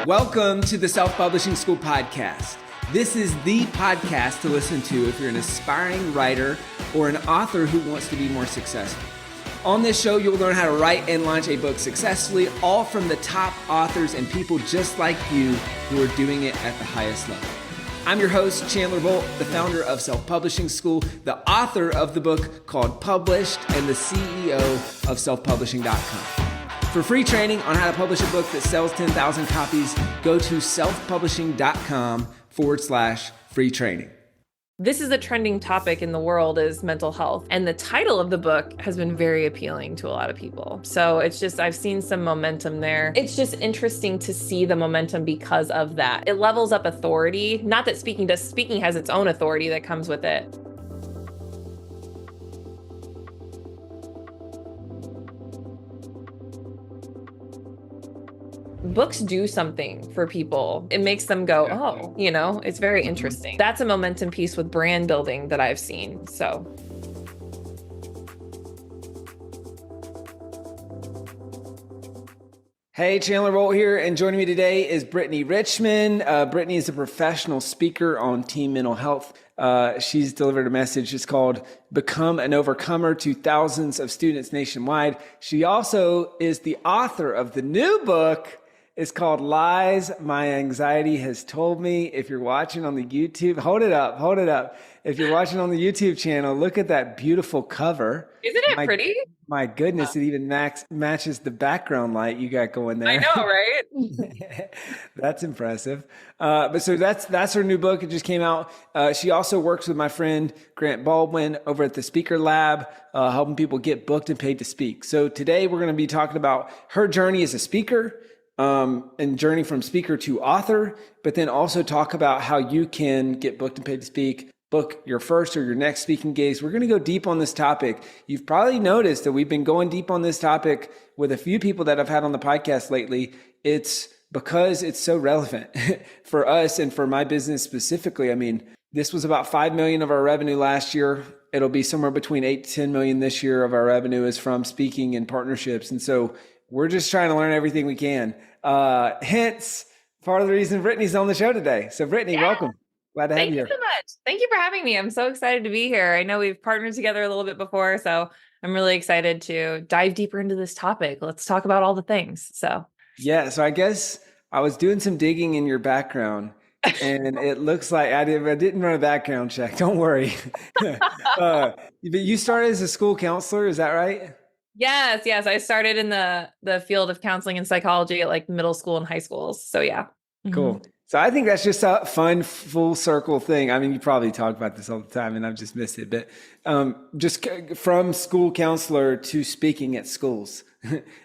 Welcome to the Self-Publishing School podcast. This is the podcast to listen to if you're an aspiring writer or an author who wants to be more successful. On this show, you'll learn how to write and launch a book successfully, all from the top authors and people just like you who are doing it at the highest level. I'm your host, Chandler Bolt, the founder of Self-Publishing School, the author of the book called Published, and the CEO of selfpublishing.com. For free training on how to publish a book that sells 10,000 copies, go to selfpublishing.com/free training. This is a trending topic in the world is mental health. And the title of the book has been very appealing to a lot of people. So it's just, I've seen some momentum there. It's just interesting to see the momentum because of that. It levels up authority. Not that speaking has its own authority that comes with it. Books do something for people. It makes them go, oh, it's very interesting. That's a momentum piece with brand building that I've seen. So. Hey, Chandler Bolt here, and joining me today is Brittany Richman. Brittany is a professional speaker on teen mental health. She's delivered a message. It's called Become an Overcomer to thousands of students nationwide. She also is the author of the new book. It's called Lies My Anxiety Has Told Me. If you're watching on the YouTube, hold it up. If you're watching on the YouTube channel, look at that beautiful cover. Isn't it pretty? My goodness, it even matches the background light you got going there. I know, right? That's impressive. So that's her new book. It just came out. She also works with my friend Grant Baldwin over at the Speaker Lab, helping people get booked and paid to speak. So today we're going to be talking about her journey as a speaker, and journey from speaker to author, but then also talk about how you can get booked and paid to speak, book your first or your next speaking gigs. We're going to go deep on this topic. You've probably noticed that we've been going deep on this topic with a few people that I've had on the podcast lately. It's because it's so relevant for us and for my business specifically. I mean, this was about 5 million of our revenue last year. It'll be somewhere between 8 to 10 million this year of our revenue is from speaking and partnerships. And so we're just trying to learn everything we can. Hence, part of the reason Brittany's on the show today. So Brittany, welcome. Glad to have you here. Thank you so much. Thank you for having me. I'm so excited to be here. I know we've partnered together a little bit before, so I'm really excited to dive deeper into this topic. Let's talk about all the things. So I guess I was doing some digging in your background, and it looks like I didn't run a background check. Don't worry. But you started as a school counselor, is that right? Yes. I started in the field of counseling and psychology at like middle school and high schools. So yeah. Cool. So I think that's just a fun full circle thing. I mean, you probably talk about this all the time and I've just missed it, but just from school counselor to speaking at schools,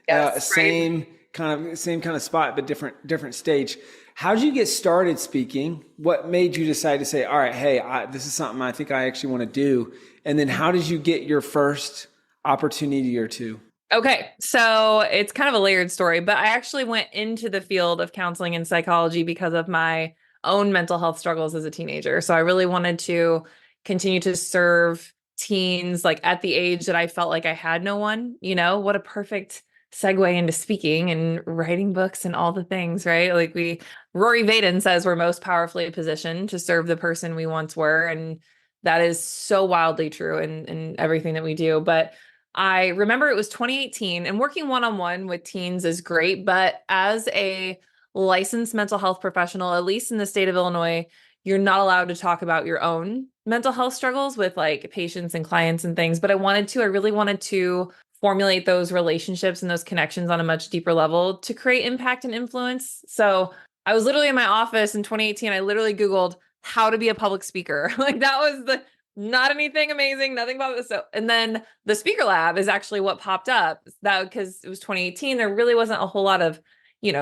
yes, same kind of spot, but different stage. How did you get started speaking? What made you decide to say, all right, hey, this is something I think I actually want to do. And then how did you get your first opportunity or two? Okay. So it's kind of a layered story, but I actually went into the field of counseling and psychology because of my own mental health struggles as a teenager. So I really wanted to continue to serve teens like at the age that I felt like I had no one. What a perfect segue into speaking and writing books and all the things, right? Like Rory Vaden says we're most powerfully positioned to serve the person we once were. And that is so wildly true in everything that we do. But I remember it was 2018 and working one-on-one with teens is great. But as a licensed mental health professional, at least in the state of Illinois, you're not allowed to talk about your own mental health struggles with like patients and clients and things. But I really wanted to formulate those relationships and those connections on a much deeper level to create impact and influence. So I was literally in my office in 2018. I literally Googled how to be a public speaker. Like that was not anything amazing, nothing about this. So, and then the Speaker Lab is actually what popped up because it was 2018. There really wasn't a whole lot of,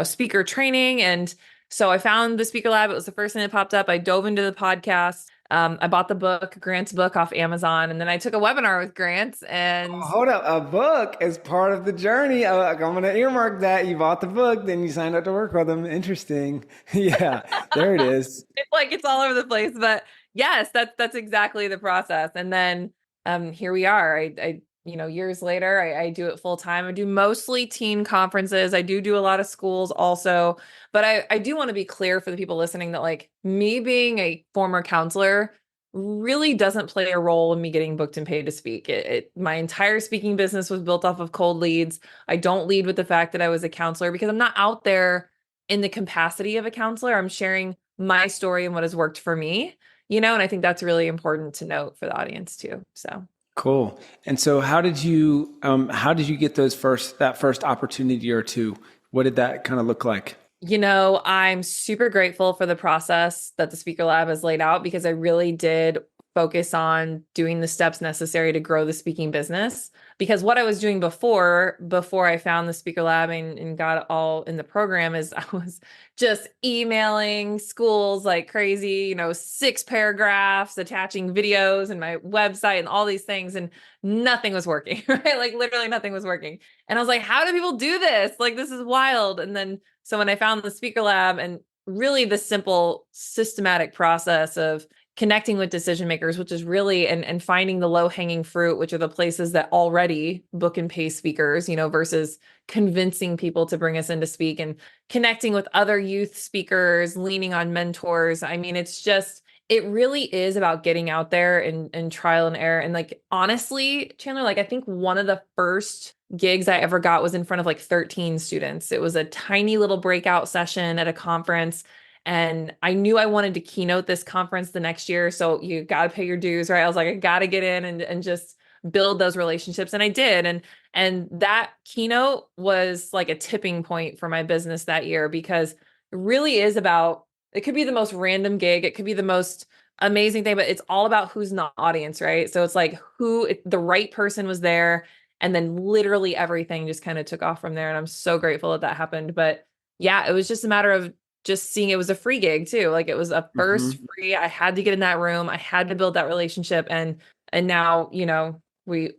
speaker training. And so I found the Speaker Lab. It was the first thing that popped up. I dove into the podcast. I bought the book, Grant's book off Amazon. And then I took a webinar with Grant and hold up, a book as part of the journey. I'm going to earmark that. You bought the book, then you signed up to work with them. Interesting. Yeah, there it is. It's all over the place, but yes, that's exactly the process. And then here we are. I years later, I do it full time. I do mostly teen conferences. I do a lot of schools also, but I do want to be clear for the people listening that like me being a former counselor really doesn't play a role in me getting booked and paid to speak. My entire speaking business was built off of cold leads. I don't lead with the fact that I was a counselor because I'm not out there in the capacity of a counselor. I'm sharing my story and what has worked for me, and I think that's really important to note for the audience too. So. Cool. And so how did you get that first opportunity or two? What did that kind of look like? I'm super grateful for the process that the Speaker Lab has laid out because I really did focus on doing the steps necessary to grow the speaking business. Because what I was doing before I found the Speaker Lab and got all in the program is I was just emailing schools like crazy, 6 paragraphs, attaching videos and my website and all these things, and nothing was working, right? Like literally nothing was working. And I was like, how do people do this? Like, this is wild. And then so when I found the Speaker Lab and really the simple systematic process of connecting with decision makers, which is really and finding the low hanging fruit, which are the places that already book and pay speakers, versus convincing people to bring us in to speak, and connecting with other youth speakers, leaning on mentors. I mean, it really is about getting out there and trial and error. And like, honestly, Chandler, like I think one of the first gigs I ever got was in front of like 13 students. It was a tiny little breakout session at a conference. And I knew I wanted to keynote this conference the next year. So you got to pay your dues, right? I was like, I got to get in and just build those relationships. And I did. And that keynote was like a tipping point for my business that year, because it really is about, it could be the most random gig. It could be the most amazing thing, but it's all about who's in the audience, right? So it's like the right person was there. And then literally everything just kind of took off from there. And I'm so grateful that happened. But yeah, it was just a matter of just seeing, it was a free gig too. Like it was a first free, I had to get in that room. I had to build that relationship. And now,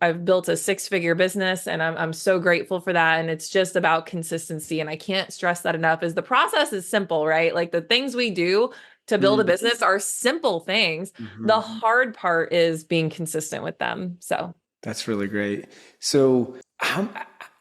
I've built a 6-figure business, and I'm so grateful for that. And it's just about consistency. And I can't stress that enough, is the process is simple, right? Like the things we do to build a business are simple things. The hard part is being consistent with them. So That's really great. So how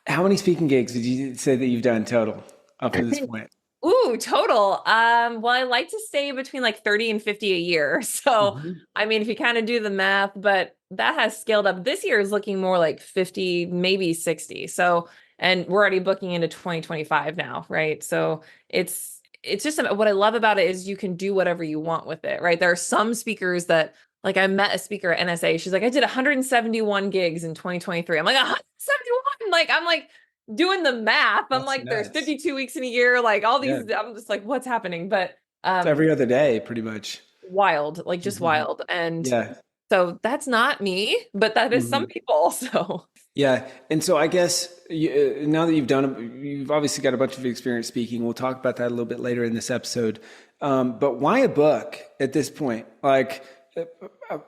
many speaking gigs did you say that you've done total up to this point? Ooh, total. Well, I like to stay between like 30 and 50 a year. So, I mean, if you kind of do the math, but that has scaled up. This year is looking more like 50, maybe 60. So, and we're already booking into 2025 now, right? So it's just what I love about it is you can do whatever you want with it, right? There are some speakers that, like, I met a speaker at NSA. She's like, I did 171 gigs in 2023. I'm like, 171? Like, I'm like, doing the math. I'm That's like, there's nuts. 52 weeks in a year, like all Yeah. these, I'm just like, what's happening? But It's every other day, pretty much. wild, like just wild. And Yeah. so that's not me, but that is some people. So Yeah. And so I guess now that you've obviously got a bunch of experience speaking. We'll talk about that a little bit later in this episode. But why a book at this point? Like,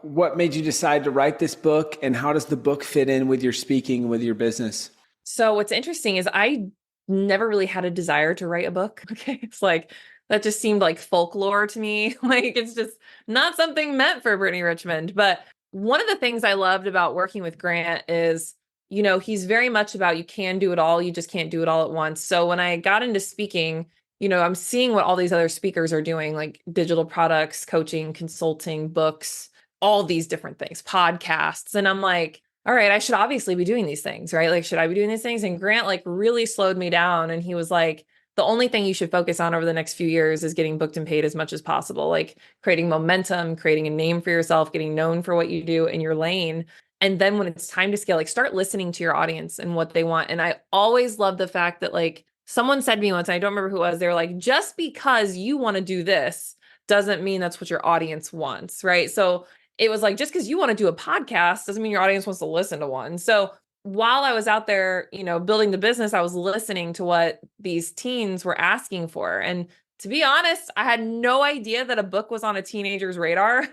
what made you decide to write this book, and how does the book fit in with your speaking, with your business? So what's interesting is I never really had a desire to write a book. Okay. It's like, that just seemed like folklore to me. Like it's just not something meant for Brittany Richmond. But one of the things I loved about working with Grant is, he's very much about you can do it all. You just can't do it all at once. So when I got into speaking, I'm seeing what all these other speakers are doing, like digital products, coaching, consulting, books, all these different things, podcasts. And I'm like, all right, I should obviously be doing these things, right? Like, should I be doing these things? And Grant like really slowed me down. And he was like, the only thing you should focus on over the next few years is getting booked and paid as much as possible, like creating momentum, creating a name for yourself, getting known for what you do in your lane. And then when it's time to scale, like start listening to your audience and what they want. And I always love the fact that like someone said to me once, I don't remember who it was, they were like, just because you want to do this doesn't mean that's what your audience wants, right? So it was like, just because you want to do a podcast doesn't mean your audience wants to listen to one. So while I was out there, building the business, I was listening to what these teens were asking for. And to be honest, I had no idea that a book was on a teenager's radar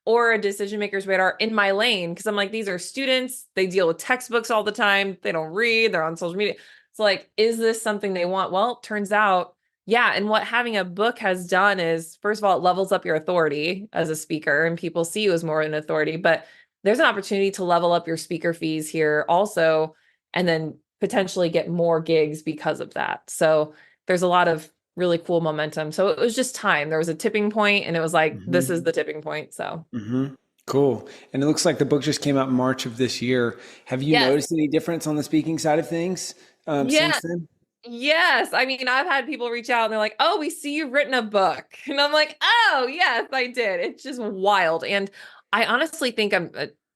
or a decision maker's radar in my lane. Cause I'm like, these are students. They deal with textbooks all the time. They don't read. They're on social media. It's like, is this something they want? Well, turns out, yeah. And what having a book has done is, first of all, it levels up your authority as a speaker and people see you as more an authority. But there's an opportunity to level up your speaker fees here also, and then potentially get more gigs because of that. So there's a lot of really cool momentum. So it was just time. There was a tipping point, and it was like, this is Hmm. the tipping point. So Hmm. Cool. And it looks like the book just came out in March of this year. Have you yes. noticed any difference on the speaking side of things Yeah. since then? Yes. I mean, I've had people reach out and they're like, oh, we see you've written a book. And I'm like, oh, yes, I did. It's just wild. And I honestly think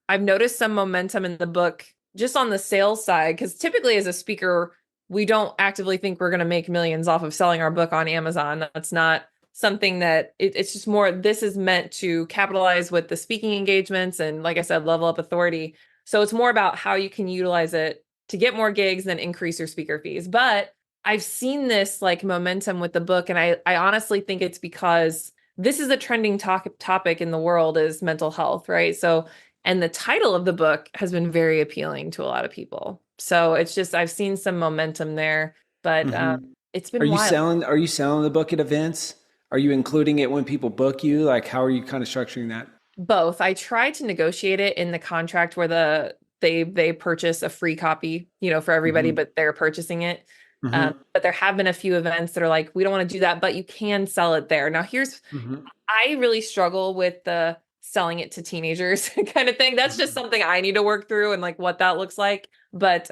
I've noticed some momentum in the book just on the sales side, because typically as a speaker, we don't actively think we're going to make millions off of selling our book on Amazon. That's not something that it's just more, this is meant to capitalize with the speaking engagements and, like I said, level up authority. So it's more about how you can utilize it to get more gigs and increase your speaker fees. But I've seen this like momentum with the book, and I honestly think it's because this is a trending topic in the world is mental health, right? So, and the title of the book has been very appealing to a lot of people. So it's just I've seen some momentum there, but Hmm. it's been wild. Are you selling the book at events? Are you including it when people book you? Like, how are you kind of structuring that? Both. I tried to negotiate it in the contract where they purchase a free copy, for everybody, Hmm. but they're purchasing it. Hmm. But there have been a few events that are like, we don't want to do that, but you can sell it there. Now, Hmm. I really struggle with the selling it to teenagers kind of thing. That's just something I need to work through and like what that looks like. But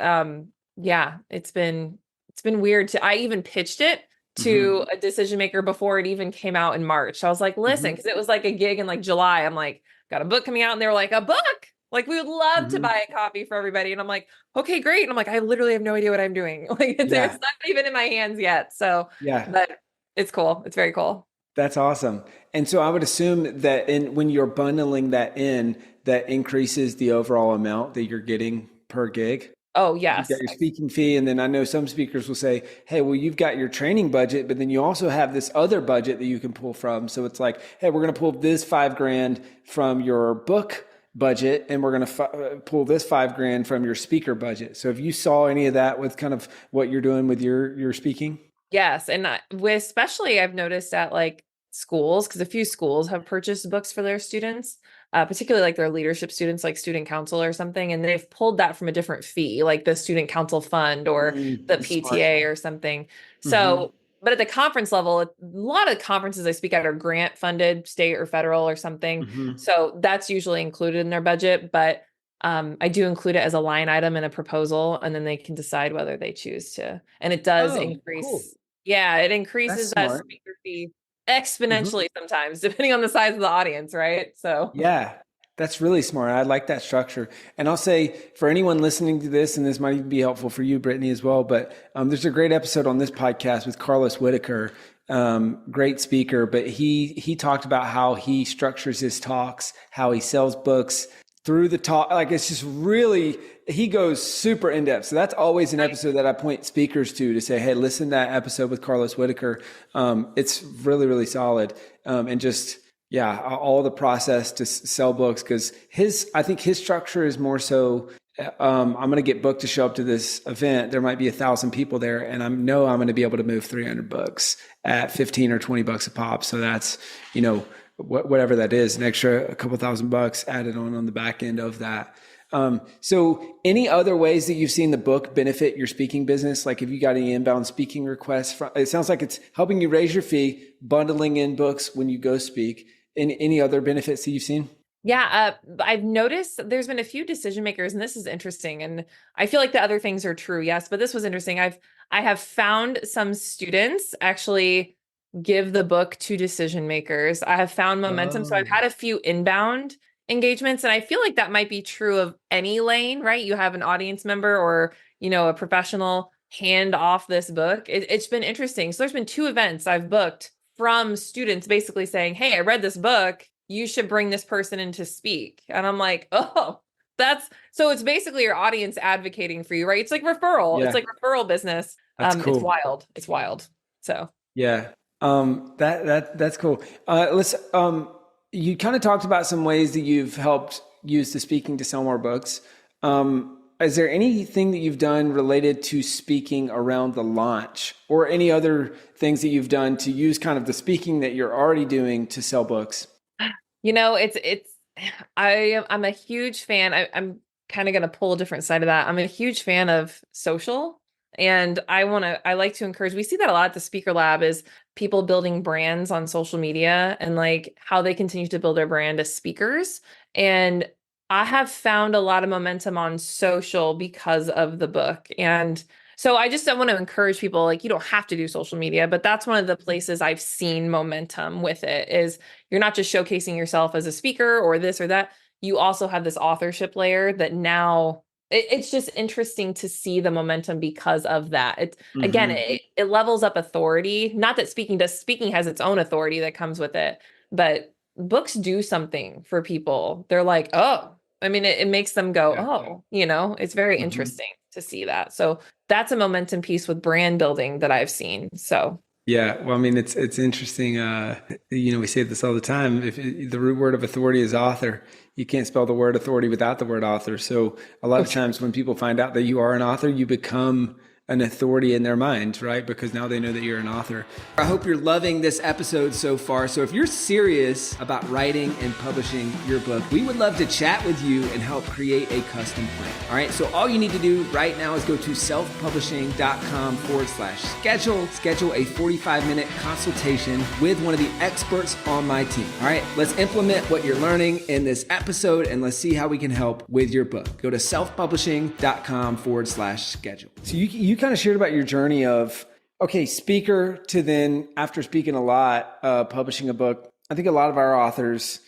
yeah, it's been weird I even pitched it Hmm. to a decision maker before it even came out in March. I was like, listen, Hmm. because it was like a gig in like July. I'm like, got a book coming out, and they were like, a book? Like, we would love to Hmm. buy a copy for everybody. And I'm like, okay, great. And I'm like, I literally have no idea what I'm doing. Like, it's Yeah. not even in my hands yet. So, Yeah. but it's cool. It's very cool. That's awesome. And so I would assume that when you're bundling that in, that increases the overall amount that you're getting per gig. Oh, You've got yes. your speaking fee, and then I know some speakers will say, "Hey, well, you've got your training budget, but then you also have this other budget that you can pull from." So it's like, "Hey, we're going to pull this 5 grand from your book budget, and we're going to pull this 5 grand from your speaker budget." So if you saw any of that with kind of what you're doing with your speaking, Yes. And with especially, I've noticed at like schools, because a few schools have purchased books for their students, particularly like their leadership students, like student council or something. And they've pulled that from a different fee, like the student council fund or the that's smart. PTA or something. Hmm. So, but at the conference level, a lot of conferences I speak at are grant funded, state or federal or something. Hmm. So that's usually included in their budget. But I do include it as a line item in a proposal, and then they can decide whether they choose to. And it does Oh, cool. increase. Yeah, it That's increases that smart. speaker fee Hmm. exponentially sometimes, depending on the size of the audience, right? So, Yeah, that's really smart. I like that structure. And I'll say for anyone listening to this, and this might even be helpful for you, Brittany, as well, but there's a great episode on this podcast with Carlos Whitaker, great speaker, but he talked about how he structures his talks, how he sells books through the talk. Like it's just really, he goes super in depth. So that's always an episode that I point speakers to say, hey, listen to that episode with Carlos Whitaker. It's really, really solid. And just, yeah, all the process to sell books because I think his structure is more so. I'm going to get booked to show up to this event. There might be 1,000 people there, and I know I'm going to be able to move 300 books at 15 or 20 bucks a pop. So that's, whatever that is, an extra a couple $1,000 added on the back end of that. So any other ways that you've seen the book benefit your speaking business? Like have you got any inbound speaking requests it sounds like it's helping you raise your fee, bundling in books when you go speak. Any other benefits that you've seen? yeah, I've noticed there's been a few decision makers, and this is interesting. And I feel like the other things are true, yes, but this was interesting. I have found some students actually give the book to decision makers. I have found momentum. So I've Oh, had a few inbound engagements, and I feel like that might be true of any lane, right? You have an audience member or, a professional hand off this book. It's been interesting. So there's been two events I've booked from students basically saying, hey, I read this book. You should bring this person in to speak. And I'm like, oh, so it's basically your audience advocating for you, right? It's like referral. It's yeah, like referral business. that's It's cool. wild. It's wild. So Yeah. That's cool. Let's, you kind of talked about some ways that you've helped use the speaking to sell more books. Is there anything that you've done related to speaking around the launch or any other things that you've done to use kind of the speaking that you're already doing to sell books? it's I'm a huge fan. I'm kind of going to pull a different side of that. I'm a huge fan of social, and I like to encourage, we see that a lot at the Speaker Lab, is people building brands on social media and like how they continue to build their brand as speakers. And I have found a lot of momentum on social because of the book. And so I just want to encourage people, like, you don't have to do social media, but that's one of the places I've seen momentum with it, is you're not just showcasing yourself as a speaker or this or that. You also have this authorship layer that now it's just interesting to see the momentum because of that. It's again, Hmm. it levels up authority. Not that speaking has its own authority that comes with it, but books do something for people. They're like, oh, I mean, it makes them go, Yeah. oh, it's very Hmm. interesting to see that. So that's a momentum piece with brand building that I've seen. So Yeah, well, I mean, it's interesting. We say this all the time. The root word of authority is author, you can't spell the word authority without the word author. So a lot of times when people find out that you are an author, you become an authority in their mind, right? Because now they know that you're an author. I hope you're loving this episode so far. So if you're serious about writing and publishing your book, we would love to chat with you and help create a custom plan. All right. So all you need to do right now is go to selfpublishing.com/schedule a 45-minute consultation with one of the experts on my team. All right. Let's implement what you're learning in this episode and let's see how we can help with your book. Go to selfpublishing.com/schedule. So you kind of shared about your journey of, okay, speaker to then after speaking a lot, publishing a book. I think a lot of our authors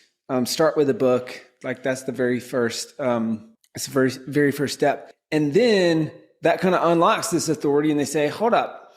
start with a book. Like that's the very first, it's the very, very first step. And then that kind of unlocks this authority and they say, hold up,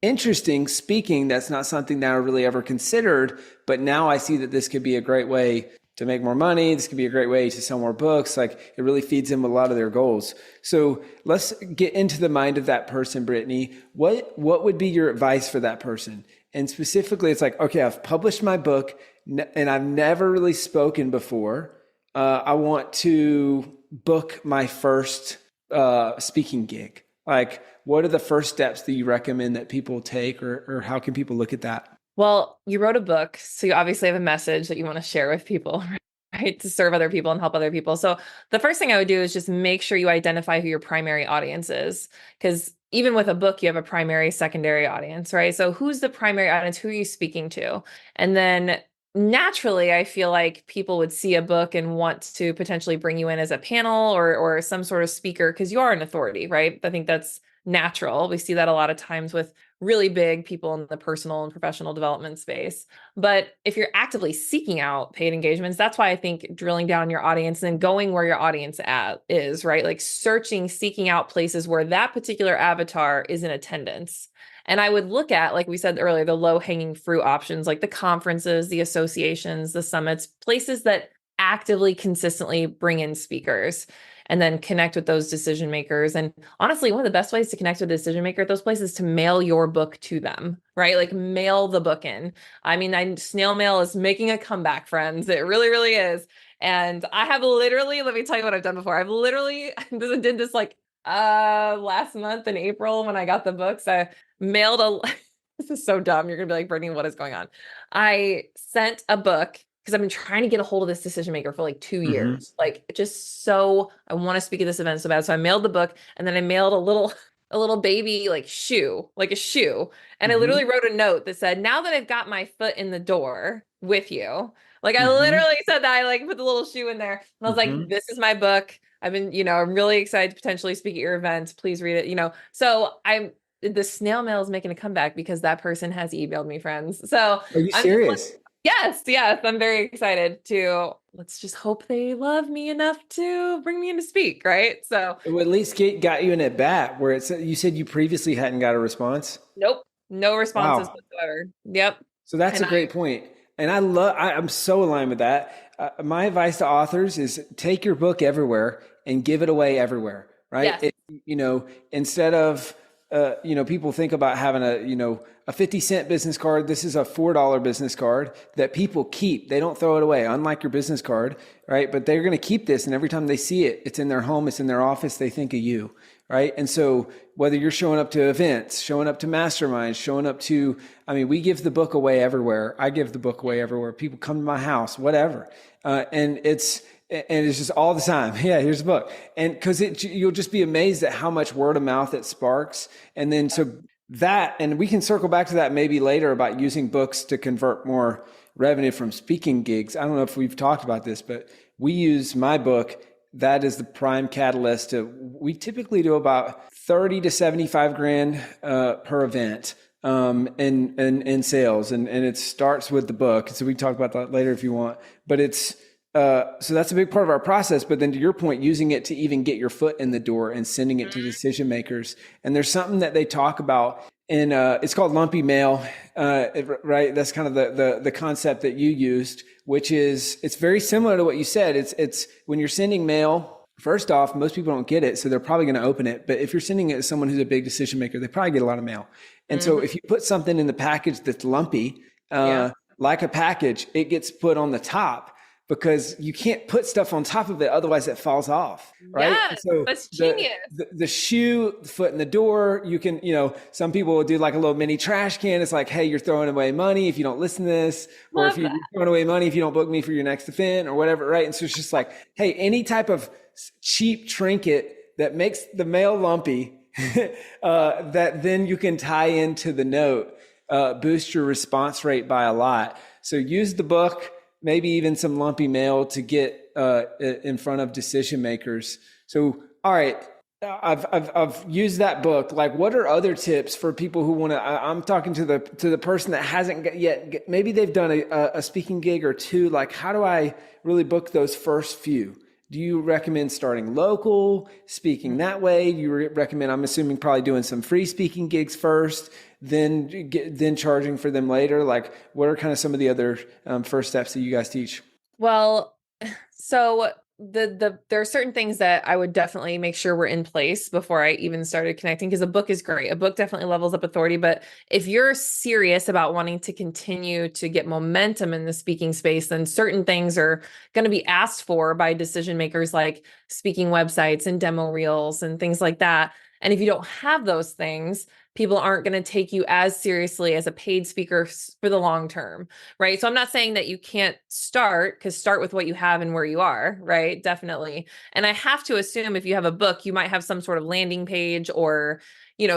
interesting, speaking. That's not something that I really ever considered, but now I see that this could be a great way to make more money. This could be a great way to sell more books. Like it really feeds them a lot of their goals. So let's get into the mind of that person, Brittany. What would be your advice for that person? And specifically, it's like, okay, I've published my book and I've never really spoken before. I want to book my first speaking gig. Like, what are the first steps that you recommend that people take, or how can people look at that? well, you wrote a book, so you obviously have a message that you want to share with people, right? To serve other people and help other people. So the first thing I would do is just make sure you identify who your primary audience is. Because even with a book, you have a primary, secondary audience, right? So who's the primary audience? Who are you speaking to? And then naturally, I feel like people would see a book and want to potentially bring you in as a panel or some sort of speaker because you are an authority, right? I think that's natural. We see that a lot of times with really big people in the personal and professional development space. But if you're actively seeking out paid engagements, that's why I think drilling down your audience and going where your audience is, right? Like searching, seeking out places where that particular avatar is in attendance. And I would look at, like we said earlier, the low hanging fruit options, like the conferences, the associations, the summits, places that actively, consistently bring in speakers, and then connect with those decision makers. And honestly, one of the best ways to connect with a decision maker at those places is to mail your book to them, right? Like mail the book in. I mean, snail mail is making a comeback, friends. It really, really is. And I have literally, let me tell you what I've done before. I've literally did this like last month in April when I got the books. I mailed a this is so dumb. You're gonna be like, Brittany, what is going on? I sent a book because I've been trying to get a hold of this decision maker for like 2 years. Like just so I want to speak at this event so bad. So I mailed the book and then I mailed a little baby like shoe, like a shoe. And I Mm-hmm. literally wrote a note that said, now that I've got my foot in the door with you, like I Mm-hmm. literally said that. I like put the little shoe in there. And I was Mm-hmm. like, this is my book. I've been, I'm really excited to potentially speak at your event. Please read it, So the snail mail is making a comeback because that person has emailed me, friends. So Are you I'm just like, serious? yes, I'm very excited to let's just hope they love me enough to bring me in to speak, right? So It would at least got you an at bat where it's, you said you previously hadn't got a response. nope, no responses Wow. whatsoever. Yep. So that's a And great point. And I'm so aligned with that. My advice to authors is take your book everywhere and give it away everywhere, right? yes, Instead of, people think about having a 50-cent business card. This is a $4 business card that people keep. They don't throw it away, unlike your business card, right? But they're going to keep this. And every time they see it, it's in their home, it's in their office. They think of you, right? And so whether you're showing up to events, showing up to masterminds, showing up to, I mean, we give the book away everywhere. I give the book away everywhere. People come to my house, whatever. And it's just all the time. Yeah, here's the book. And because you'll just be amazed at how much word of mouth it sparks. And then so that, and we can circle back to that maybe later about using books to convert more revenue from speaking gigs. I don't know if we've talked about this, but we use my book. That is the prime catalyst. We typically do about 30 to 75 grand per event in sales. And it starts with the book. So we can talk about that later if you want, but so that's a big part of our process. But then to your point, using it to even get your foot in the door and sending it to decision makers. And there's something that they talk about in, it's called lumpy mail, right? That's kind of the concept that you used, which is, it's very similar to what you said. It's when you're sending mail, first off, most people don't get it. So they're probably going to open it. But if you're sending it to someone who's a big decision maker, they probably get a lot of mail. And so if you put something in the package that's lumpy, like a package, it gets put on the top, because you can't put stuff on top of it. Otherwise it falls off. Right. Yes, so that's genius. The shoe, the foot in the door, you can, some people will do like a little mini trash can. It's like, hey, you're throwing away money if you don't listen to this, or if you're throwing away money if you don't book me for your next event or whatever. Right. And so it's just like, hey, any type of cheap trinket that makes the mail lumpy, that then you can tie into the note, boost your response rate by a lot. So use the book, maybe even some lumpy mail to get in front of decision makers. So, all right, I've used that book. Like, what are other tips for people who want to? I'm talking to the person that hasn't yet. Maybe they've done a speaking gig or two. Like, how do I really book those first few? Do you recommend starting local, speaking that way? Do you recommend, I'm assuming, probably doing some free speaking gigs first, then charging for them later? Like, what are kind of some of the other first steps that you guys teach? Well, so there are certain things that I would definitely make sure were in place before I even started connecting, because a book is great. A book definitely levels up authority. But if you're serious about wanting to continue to get momentum in the speaking space, then certain things are going to be asked for by decision makers, like speaking websites and demo reels and things like that. And if you don't have those things, people aren't going to take you as seriously as a paid speaker for the long term, right? So I'm not saying that you can't start, because start with what you have and where you are, right? Definitely. And I have to assume if you have a book, you might have some sort of landing page or,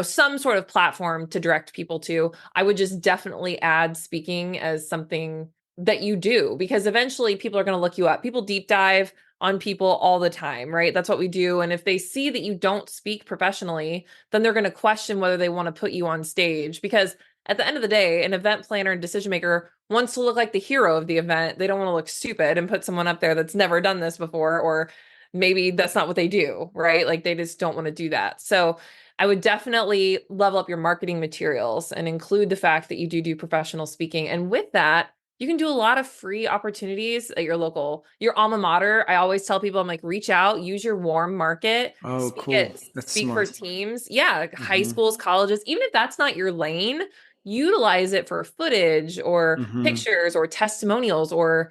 some sort of platform to direct people to. I would just definitely add speaking as something that you do, because eventually people are going to look you up. People deep dive on people all the time, right? That's what we do. And if they see that you don't speak professionally, then they're going to question whether they want to put you on stage, because at the end of the day, an event planner and decision maker wants to look like the hero of the event. They don't want to look stupid and put someone up there that's never done this before, or maybe that's not what they do, right? Like, they just don't want to do that. So I would definitely level up your marketing materials and include the fact that you do professional speaking. And with that, you can do a lot of free opportunities at your alma mater. I always tell people, I'm like, reach out, use your warm market, Oh, cool. That's speak smart. for teams. Yeah. High schools, colleges, even if that's not your lane, utilize it for footage or pictures or testimonials, or,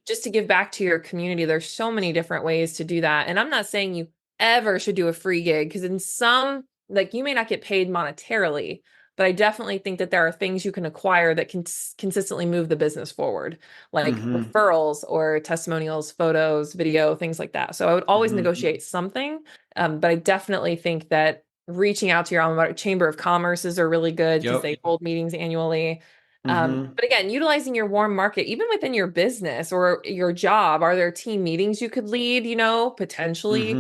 just to give back to your community. There's so many different ways to do that. And I'm not saying you ever should do a free gig, because in some, like, you may not get paid monetarily, but I definitely think that there are things you can acquire that can consistently move the business forward, like referrals or testimonials, photos, video, things like that. So I would always negotiate something. But I definitely think that reaching out to your alma mater, Chamber of Commerces are really good, because they hold meetings annually. But again, utilizing your warm market, even within your business or your job, are there team meetings you could lead, potentially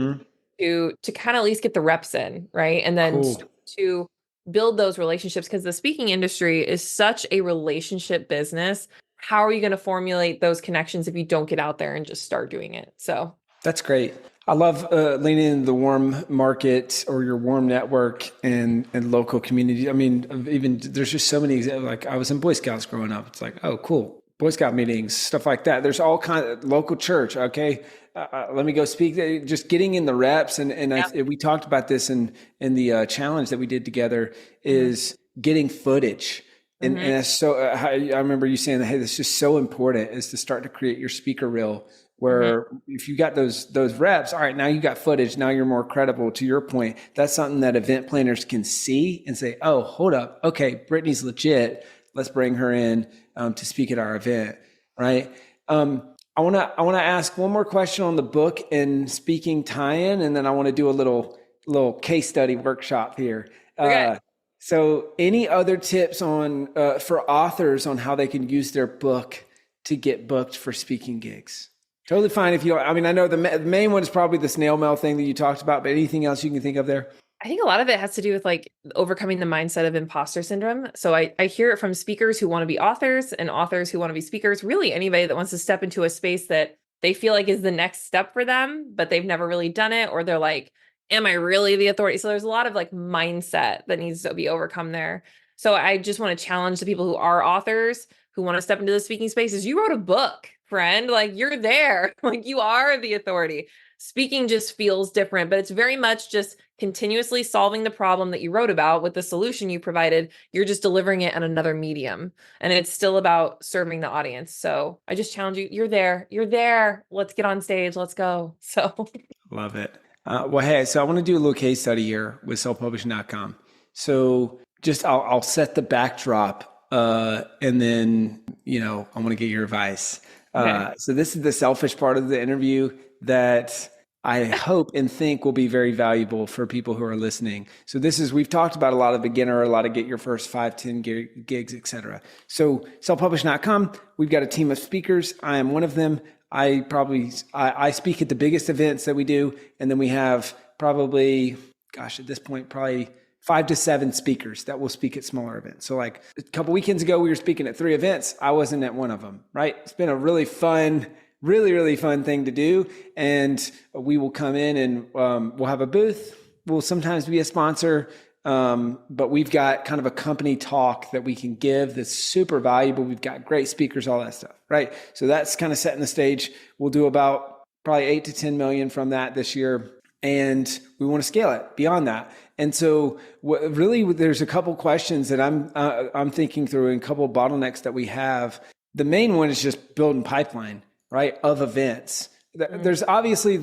to kind of at least get the reps in, right? And then Cool. to build those relationships, because the speaking industry is such a relationship business. How are you going to formulate those connections if you don't get out there and just start doing it? So That's great. I love leaning into the warm market or your warm network and local community. I mean, even there's just so many examples. Like, I was in Boy Scouts growing up. It's like, oh, cool. Boy Scout meetings, stuff like that. There's all kinds of local church. Okay. Let me go speak. Just getting in the reps. We talked about this in the challenge that we did together, is getting footage. And that's so, I remember you saying that, hey, this is just so important, is to start to create your speaker reel Mhm. where if you got those reps, all right, now you got footage, now you're more credible. To your point, that's something that event planners can see and say, oh, hold up, okay, Brittany's legit. Let's bring her in to speak at our event, right? I want to ask one more question on the book and speaking tie-in, and then I want to do a little case study workshop here. Okay. So, any other tips on for authors on how they can use their book to get booked for speaking gigs? Totally fine if you don't. I mean, I know the main one is probably the snail mail thing that you talked about, but anything else you can think of there? I think a lot of it has to do with like overcoming the mindset of imposter syndrome. So I hear it from speakers who want to be authors and authors who want to be speakers, really anybody that wants to step into a space that they feel like is the next step for them, but they've never really done it, or they're like, am I really the authority? So there's a lot of like mindset that needs to be overcome there. So I just want to challenge the people who are authors who want to step into the speaking spaces. You wrote a book, friend, like you're there, like you are the authority. Speaking just feels different, but it's very much just continuously solving the problem that you wrote about with the solution you provided. You're just delivering it on another medium, and it's still about serving the audience. So I just challenge you. You're there. You're there. Let's get on stage. Let's go. So Love it. Well, hey, so I want to do a little case study here with selfpublishing.com. So just I'll set the backdrop and then, I want to get your advice. okay. So this is the selfish part of the interview that I hope and think will be very valuable for people who are listening. So we've talked about a lot of beginner, a lot of get your first 5, 10 gigs, et cetera. So selfpublish.com, we've got a team of speakers. I am one of them. I speak at the biggest events that we do. And then we have probably, at this point, probably 5 to 7 speakers that will speak at smaller events. So like a couple weekends ago, we were speaking at 3 events. I wasn't at one of them, right? It's been a really fun, really fun thing to do. And we will come in and we'll have a booth. We'll sometimes be a sponsor. But we've got kind of a company talk that we can give that's super valuable. We've got great speakers, all that stuff, right? So that's kind of setting the stage. We'll do about probably 8 to 10 million from that this year. And we want to scale it beyond that. And so really, there's a couple questions that I'm thinking through and a couple of bottlenecks that we have. The main one is just building pipeline, right, of events. There's obviously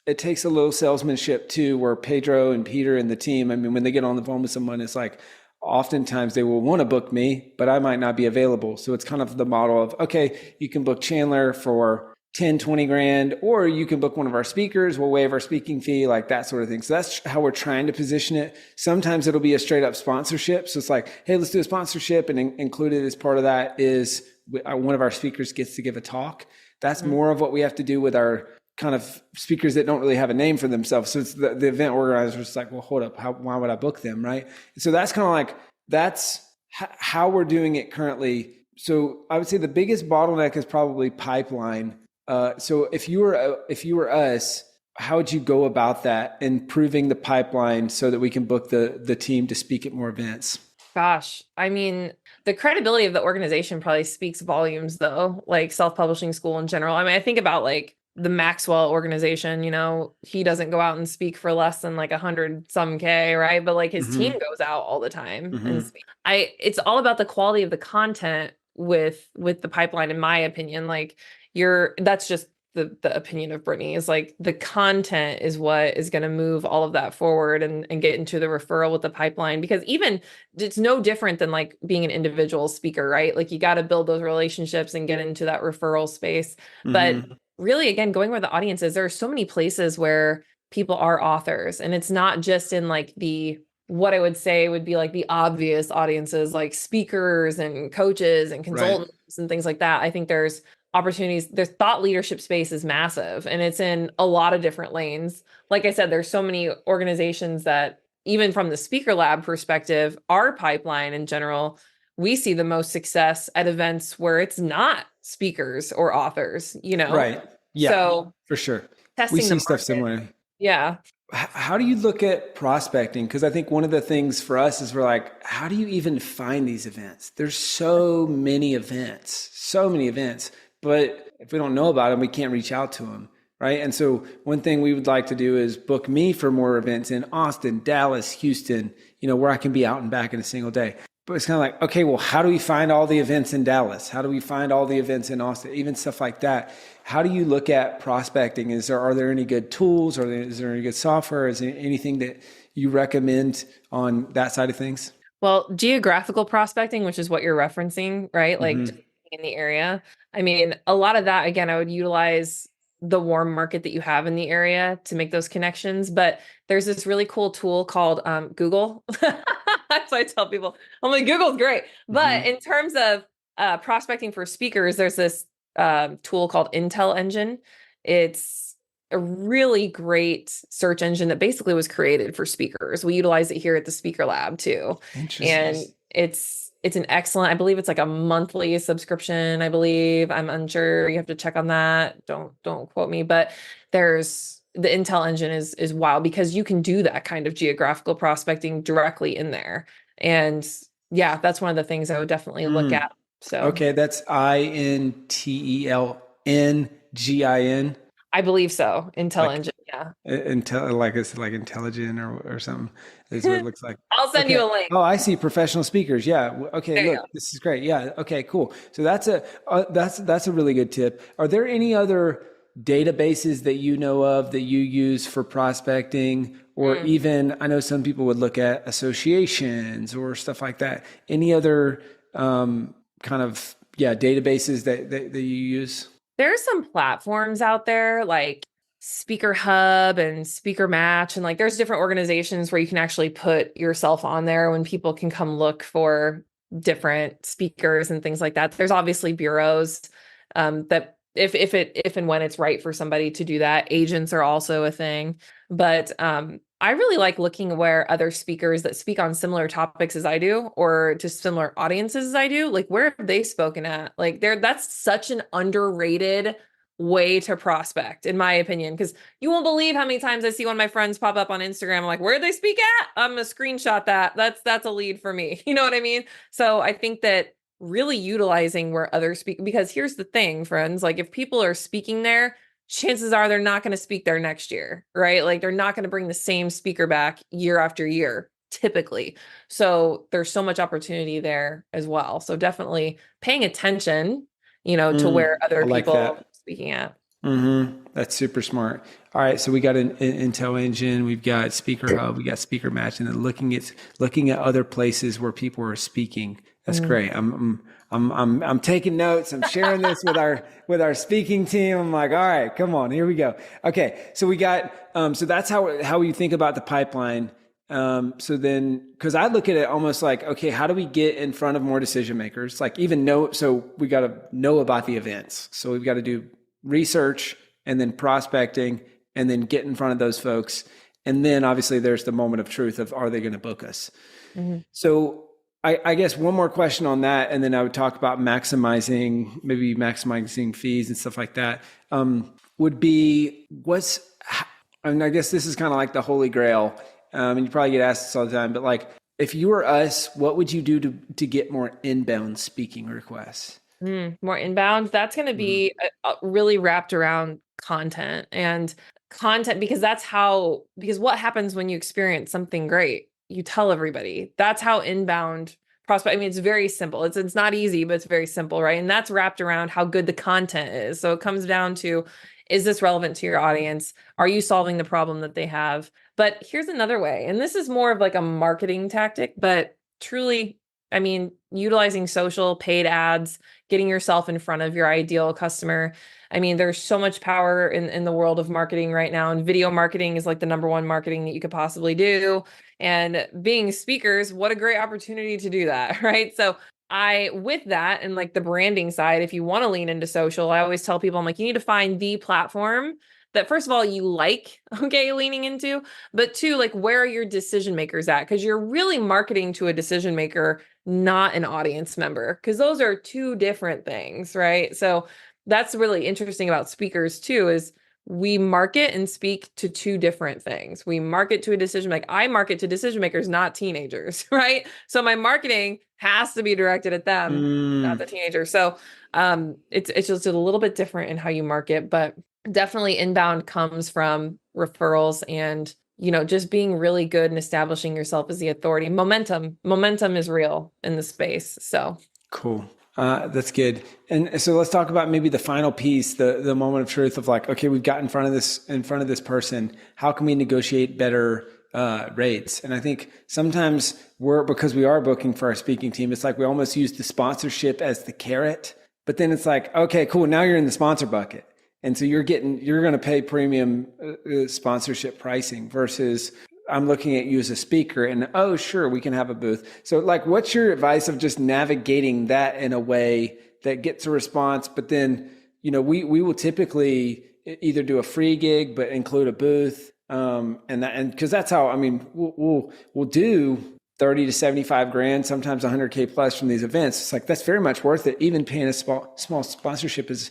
it takes a little salesmanship too, where Pedro and Peter and the team, I mean, when they get on the phone with someone, it's like, oftentimes they will want to book me, but I might not be available. So it's kind of the model of, okay, you can book Chandler for 10, 20 grand, or you can book one of our speakers. We'll waive our speaking fee, like that sort of thing. So that's how we're trying to position it. Sometimes it'll be a straight up sponsorship. So it's like, hey, let's do a sponsorship. And included as part of that is one of our speakers gets to give a talk. That's more of what we have to do with our kind of speakers that don't really have a name for themselves. So it's the event organizers like, well, hold up, why would I book them, right? So that's kind of like, that's how we're doing it currently. So I would say the biggest bottleneck is probably pipeline. So if you were us, how would you go about that, improving the pipeline so that we can book the team to speak at more events? Gosh, I mean, the credibility of the organization probably speaks volumes, though, like self-publishing school in general. I mean, I think about like the Maxwell organization, he doesn't go out and speak for less than like 100 some K, right? But like his team goes out all the time and speak. It's all about the quality of the content with the pipeline, in my opinion. Like that's just the opinion of Brittany, is like the content is what is going to move all of that forward and get into the referral with the pipeline, because even it's no different than like being an individual speaker, right? Like you got to build those relationships and get into that referral space. But really, again, going where the audience is, there are so many places where people are authors, and it's not just in like what I would say would be like the obvious audiences, like speakers and coaches and consultants and things like that. I think there's opportunities. The thought leadership space is massive, and it's in a lot of different lanes. Like I said, there's so many organizations that, even from the speaker lab perspective, our pipeline in general, we see the most success at events where it's not speakers or authors, Right. Yeah, So for sure. We testing the see stuff market. similar. Yeah. How do you look at prospecting? Because I think one of the things for us is we're like, how do you even find these events? There's so many events, but if we don't know about them, we can't reach out to them, right? And so one thing we would like to do is book me for more events in Austin, Dallas, Houston, where I can be out and back in a single day. but it's kind of like, okay, well, how do we find all the events in Dallas? How do we find all the events in Austin? Even stuff like that. How do you look at prospecting? Are there any good tools, or is there any good software? Is there anything that you recommend on that side of things? Well, geographical prospecting, which is what you're referencing, right? Like just Hmm. in the area. I mean, a lot of that, again, I would utilize the warm market that you have in the area to make those connections. But there's this really cool tool called Google. That's what I tell people. I'm like, Google's great. But Hmm. in terms of prospecting for speakers, there's this tool called Intel Engine. It's a really great search engine that basically was created for speakers. We utilize it here at the Speaker Lab too. Interesting. And it's an excellent, I believe it's like a monthly subscription, I believe. I'm unsure. You have to check on that. Don't quote me, but there's the Intel Engine is wild because you can do that kind of geographical prospecting directly in there. And yeah, that's one of the things I would definitely look Mm. at. So Okay, that's Intelngin. I believe so. Intel Like Engine. Yeah. like it's like intelligent or something is what it looks like. I'll send Okay. you a link. Oh, I see professional speakers. Yeah. Okay. There you Look, go. this is great. Yeah. Okay. Cool. So that's a really good tip. Are there any other databases that you know of that you use for prospecting, or Mm. even I know some people would look at associations or stuff like that. Any other kind of databases that you use? There's some platforms out there like Speaker Hub and Speaker Match, and like there's different organizations where you can actually put yourself on there when people can come look for different speakers and things like that. There's obviously bureaus that if and when it's right for somebody to do that. Agents are also a thing, but I really like looking where other speakers that speak on similar topics as I do, or to similar audiences as I do, like where have they spoken at? Like that's such an underrated way to prospect, in my opinion, because you won't believe how many times I see one of my friends pop up on Instagram. I'm like, where did they speak at? I'm gonna screenshot that. That's a lead for me. You know what I mean? So I think that really utilizing where others speak, because here's the thing, friends, like if people are speaking there, chances are they're not going to speak there next year, right? Like they're not going to bring the same speaker back year after year, typically. So there's so much opportunity there as well. So definitely paying attention, to where I other like people are that. speaking at. That's super smart. All right, so we got an Intel Engine, we've got Speaker Hub, we got Speaker Match, and then looking at other places where people are speaking. That's Mhm. great. I'm taking notes. I'm sharing this with our speaking team. I'm like, all right, come on, here we go. Okay, so we got so that's how we think about the pipeline. So then, because I look at it almost like, okay, how do we get in front of more decision makers? Like even know, so we got to know about the events. So we've got to do research and then prospecting and then get in front of those folks. And then obviously there's the moment of truth of, are they going to book us? Mhm. So I guess one more question on that, and then I would talk about maybe maximizing fees and stuff like that. Would be and I guess this is kind of like the holy grail. And you probably get asked this all the time, but like, if you were us, what would you do to get more inbound speaking requests? More inbound. That's going to Mhm. be really wrapped around content and content, because because what happens when you experience something great? You tell everybody. That's how inbound prospect. I mean, it's very simple. It's not easy, but it's very simple, right? And that's wrapped around how good the content is. So it comes down to, is this relevant to your audience? Are you solving the problem that they have? But here's another way, and this is more of like a marketing tactic, but truly, I mean, utilizing social, paid ads, getting yourself in front of your ideal customer. I mean, there's so much power in the world of marketing right now, and video marketing is like the number one marketing that you could possibly do. And being speakers, what a great opportunity to do that, right? So with that and like the branding side, if you want to lean into social, I always tell people, I'm like, you need to find the platform that first of all you like, okay, leaning into, but two, like where are your decision makers at? Because you're really marketing to a decision maker, not an audience member, because those are two different things, right? So that's really interesting about speakers too, is we market and speak to two different things. We market to a decision maker. I market to decision makers, not teenagers, right? So my marketing has to be directed at them, not the Mm. teenager. So it's just a little bit different in how you market, but definitely inbound comes from referrals and just being really good and establishing yourself as the authority. Momentum is real in the space. So Cool. That's good. And so let's talk about maybe the final piece, the moment of truth of like, okay, we've got in front of this person. How can we negotiate better rates? And I think sometimes because we are booking for our speaking team, it's like we almost use the sponsorship as the carrot, but then it's like, okay, cool. Now you're in the sponsor bucket. And so you're going to pay premium sponsorship pricing versus I'm looking at you as a speaker and, oh, sure, we can have a booth. So like, what's your advice of just navigating that in a way that gets a response? But then, we will typically either do a free gig, but include a booth. And cause that's how, I mean, we'll do 30 to 75 grand, sometimes 100K plus from these events. It's like, that's very much worth it. Even paying a small sponsorship is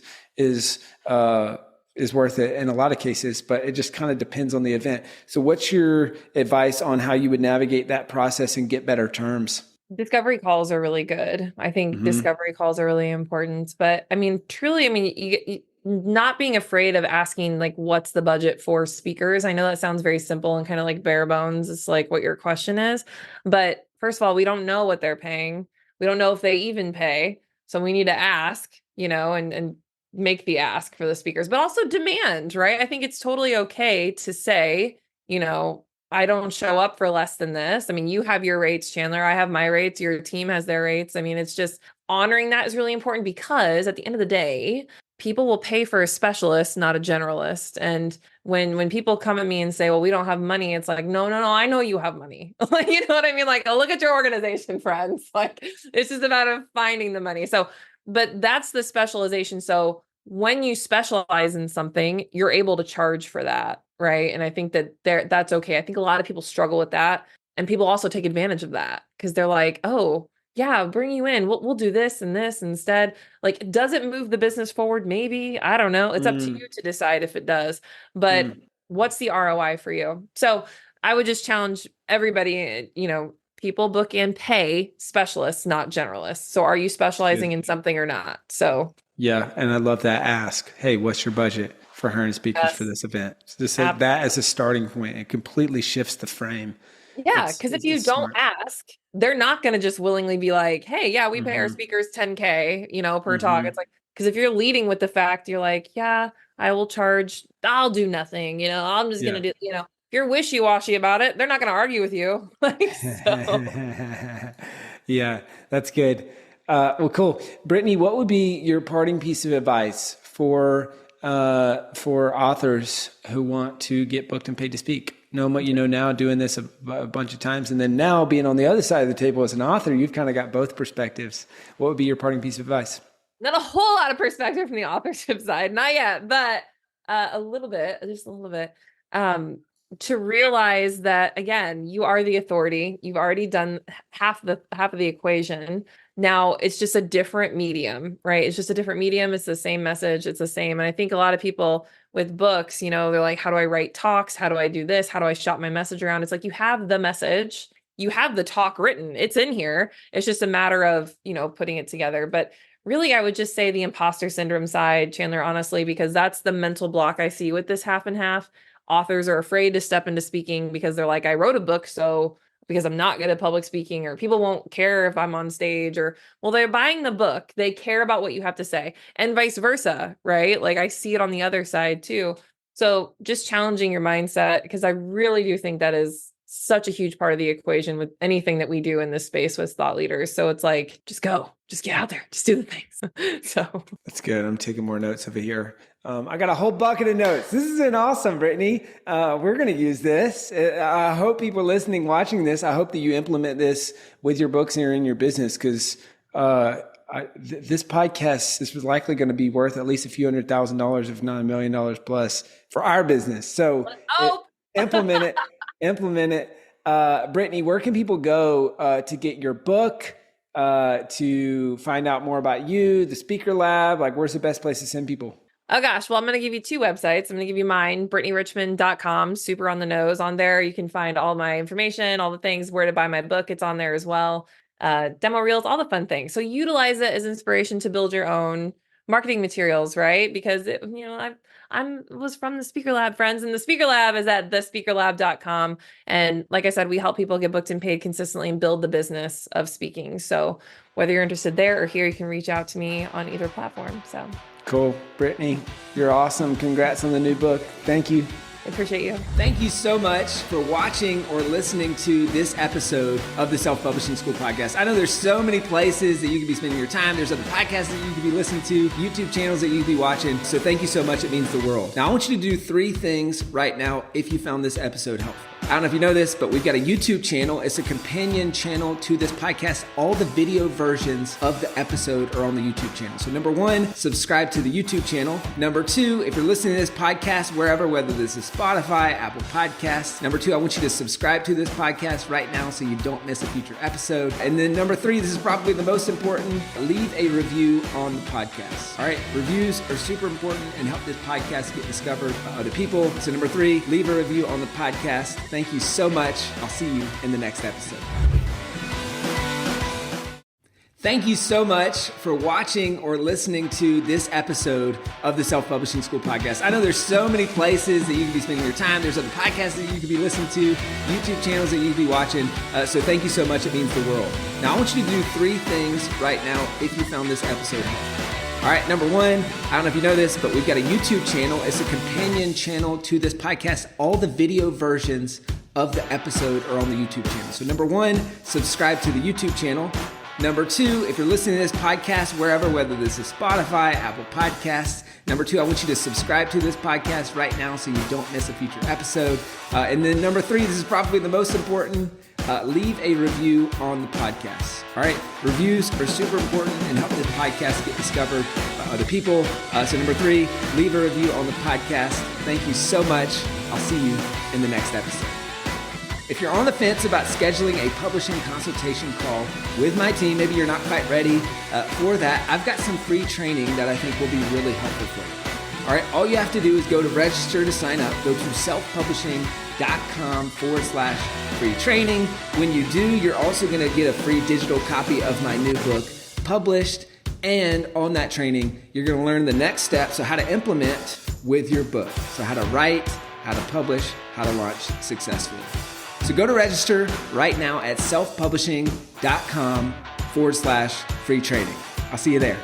worth it in a lot of cases, but it just kind of depends on the event. So what's your advice on how you would navigate that process and get better terms? discovery calls are really good. I think discovery calls are really important. But I mean, truly, I mean, not being afraid of asking, like, what's the budget for speakers? I know that sounds very simple and kind of like bare bones. It's like what your question is. But first of all, we don't know what they're paying. We don't know if they even pay. So we need to ask, and make the ask for the speakers, but also demand, right? I think it's totally okay to say, I don't show up for less than this. I mean, you have your rates, Chandler. I have my rates. Your team has their rates. I mean, it's just honoring that is really important because at the end of the day, people will pay for a specialist, not a generalist. And when people come at me and say, well, we don't have money, it's like, no, I know you have money. Like, you know what I mean? Like, oh, look at your organization, friends. Like, it's just about finding the money. So, but that's the specialization. So when you specialize in something, you're able to charge for that. Right. And I think that's okay. I think a lot of people struggle with that. And people also take advantage of that because they're like, oh, yeah, bring you in. We'll do this and this instead. Like, does it move the business forward? Maybe. I don't know. It's up to you to decide if it does. But what's the ROI for you? So I would just challenge everybody, people book and pay specialists, not generalists. So are you specializing in something or not? So yeah. And I love that ask. Hey, what's your budget for hiring speakers for this event? So just say that as a starting point, it completely shifts the frame. Yeah, because if you don't ask, they're not going to just willingly be like, hey, yeah, we pay our speakers 10K, per talk. It's like, because if you're leading with the fact, you're like, yeah, I'll do nothing, I'm just going to do, if you're wishy-washy about it, they're not going to argue with you. Yeah, that's good. Well, cool. Brittany, what would be your parting piece of advice for authors who want to get booked and paid to speak? Knowing what you know now, doing this a bunch of times, and then now being on the other side of the table as an author, you've kind of got both perspectives. What would be your parting piece of advice? Not a whole lot of perspective from the authorship side, not yet, but a little bit, just a little bit. To realize that, again, you are the authority. You've already done half of the equation. Now it's just a different medium, right? It's just a different medium. It's the same message. It's the same. And I think a lot of people with books, they're like, how do I write talks? How do I do this? How do I shop my message around? It's like, you have the message, you have the talk written, it's in here. It's just a matter of, putting it together. But really, I would just say the imposter syndrome side, Chandler, honestly, because that's the mental block I see with this half and half. Authors are afraid to step into speaking because they're like, I wrote a book, so because I'm not good at public speaking, or people won't care if I'm on stage, or, well, they're buying the book. They care about what you have to say, and vice versa, right? Like, I see it on the other side too. So just challenging your mindset, because I really do think that is such a huge part of the equation with anything that we do in this space with thought leaders. So it's like, just go, just get out there, just do the things. So that's good. I'm taking more notes over here. I got a whole bucket of notes. This has been awesome, Brittany. We're going to use this. I hope people listening, watching this, I hope that you implement this with your books and in your business, because this podcast, this was likely going to be worth at least a few $100,000, if not $1 million plus for our business. So implement it. Brittany, where can people go to get your book, to find out more about you, the Speaker Lab? Like, where's the best place to send people? Oh gosh, well, I'm going to give you two websites. I'm going to give you mine, BrittanyRichman.com, super on the nose. On there, you can find all my information, all the things, where to buy my book. It's on there as well. Demo reels, all the fun things. So utilize it as inspiration to build your own. marketing materials, right? Because I was from the Speaker Lab, friends, and the Speaker Lab is at thespeakerlab.com. And like I said, we help people get booked and paid consistently and build the business of speaking. So whether you're interested there or here, you can reach out to me on either platform. So Cool. Brittany, you're awesome. Congrats on the new book. Thank you. I appreciate you. Thank you so much for watching or listening to this episode of the Self-Publishing School podcast. I know there's so many places that you could be spending your time. There's other podcasts that you could be listening to, YouTube channels that you could be watching. So thank you so much. It means the world. Now, I want you to do 3 things right now if you found this episode helpful. I don't know if you know this, but we've got a YouTube channel. It's a companion channel to this podcast. All the video versions of the episode are on the YouTube channel. So number 1, subscribe to the YouTube channel. Number 2, if you're listening to this podcast wherever, whether this is Spotify, Apple Podcasts. Number 2, I want you to subscribe to this podcast right now so you don't miss a future episode. And then number 3, this is probably the most important, leave a review on the podcast. All right, reviews are super important and help this podcast get discovered by other people. So number 3, leave a review on the podcast. Thank you so much. I'll see you in the next episode. Thank you so much for watching or listening to this episode of the Self-Publishing School podcast. I know there's so many places that you can be spending your time. There's other podcasts that you could be listening to, YouTube channels that you could be watching. So thank you so much. It means the world. Now, I want you to do 3 things right now if you found this episode helpful. All right, number 1, I don't know if you know this, but we've got a YouTube channel. It's a companion channel to this podcast. All the video versions of the episode are on the YouTube channel. So number 1, subscribe to the YouTube channel. Number 2, if you're listening to this podcast wherever, whether this is Spotify, Apple Podcasts. Number 2, I want you to subscribe to this podcast right now so you don't miss a future episode. And then number 3, this is probably the most important, leave a review on the podcast. All right, reviews are super important and help this podcast get discovered by other people. So number 3, leave a review on the podcast. Thank you so much. I'll see you in the next episode. If you're on the fence about scheduling a publishing consultation call with my team, maybe you're not quite ready for that, I've got some free training that I think will be really helpful for you. All right, all you have to do is go to register to sign up. Go to selfpublishing.com/free training. When you do, you're also going to get a free digital copy of my new book published. And on that training, you're going to learn the next steps of how to implement with your book. So how to write, how to publish, how to launch successfully. So go to register right now at selfpublishing.com/free training. I'll see you there.